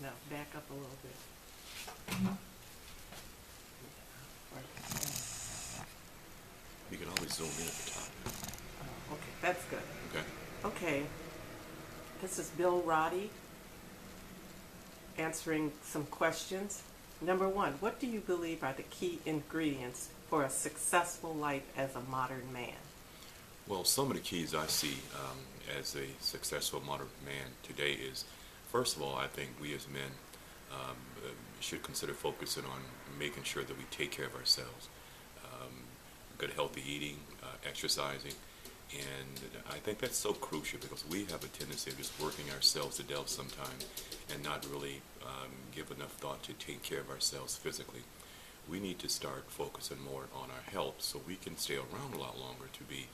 No, back up a little bit. You can always zoom in at the top. Oh, okay, that's good. Okay. Okay, this is Bill Roddy answering some questions. Number one, what do you believe are the key ingredients for a successful life as a modern man? Well, some of the keys I see as a successful modern man today is, first of all, I think we as men should consider focusing on making sure that we take care of ourselves. Um, Good healthy eating, exercising, and I think that's so crucial because we have a tendency of just working ourselves to death sometimes and not really give enough thought to take care of ourselves physically. We need to start focusing more on our health so we can stay around a lot longer to be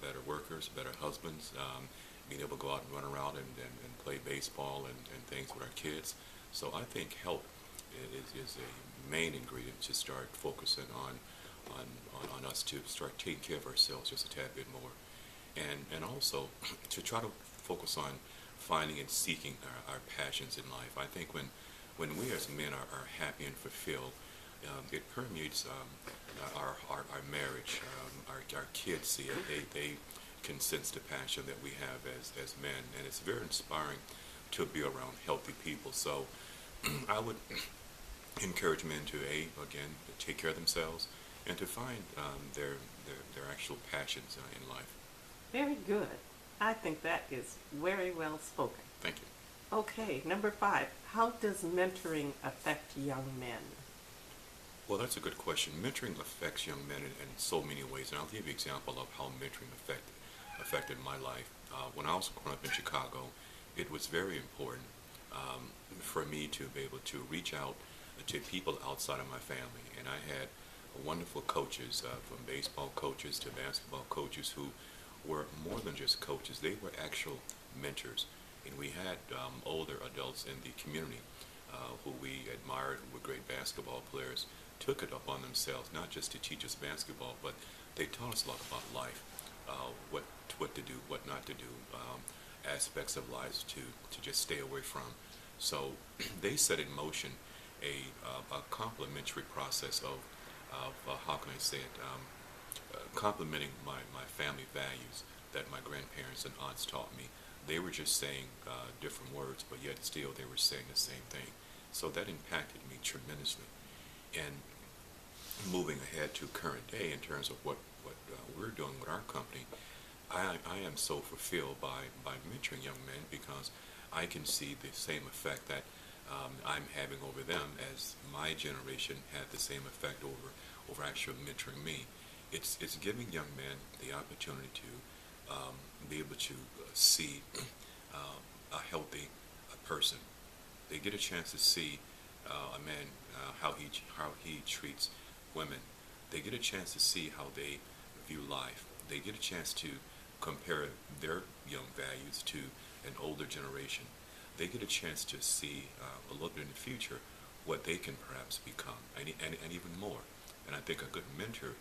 better workers, better husbands, being able to go out and run around and play baseball and things with our kids. So I think health is a main ingredient to start focusing on us to start taking care of ourselves just a tad bit more. And also to try to focus on finding and seeking our passions in life. I think when we as men are happy and fulfilled, it permeates our marriage. Our kids see it. They can sense the passion that we have as men, and it's very inspiring to be around healthy people. So I would encourage men to again take care of themselves and to find their actual passions in life. Very good. I think that is very well spoken. Thank you. Okay, number five, how does mentoring affect young men? Well, that's a good question. Mentoring affects young men in so many ways, and I'll give you an example of how mentoring affected my life. When I was growing up in Chicago, it was very important for me to be able to reach out to people outside of my family, and I had wonderful coaches, from baseball coaches to basketball coaches, who were more than just coaches. They were actual mentors, and we had older adults in the community who we admired, who were great basketball players, took it upon themselves not just to teach us basketball, but they taught us a lot about life, what to do, what not to do, aspects of life to just stay away from. So they set in motion a complementary process of how can I say it, complementing my family values that my grandparents and aunts taught me. They were just saying different words, but yet still they were saying the same thing. So that impacted me tremendously. And moving ahead to current day in terms of what we're doing with our company, I am so fulfilled by mentoring young men because I can see the same effect that I'm having over them as my generation had the same effect over actually mentoring me. It's giving young men the opportunity to be able to see a healthy person. They get a chance to see a man how he treats women. They get a chance to see how they view life. They get a chance to compare their young values to an older generation. They get a chance to see a little bit in the future what they can perhaps become, and even more. And I think a good mentor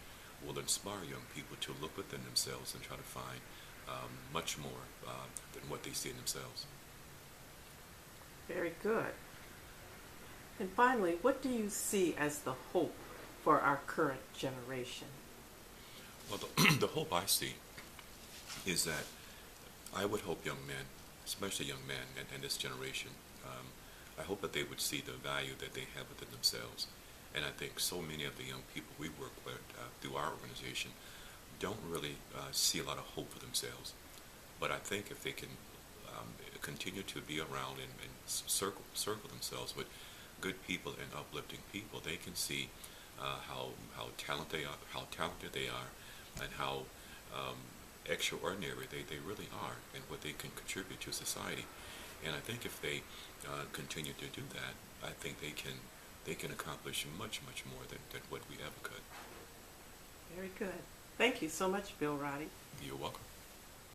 will inspire young people to look within themselves and try to find much more than what they see in themselves. Very good. And finally, what do you see as the hope for our current generation? Well, the hope I see is that I would hope young men, especially young men and this generation, I hope that they would see the value that they have within themselves. And I think so many of the young people we work with through our organization don't really see a lot of hope for themselves. But I think if they can continue to be around and circle themselves with good people and uplifting people, they can see how talented they are, and how extraordinary they really are, and what they can contribute to society. And I think if they continue to do that, I think they can accomplish much more than what we ever could. Very good. Thank you so much, Bill Roddy. You're welcome.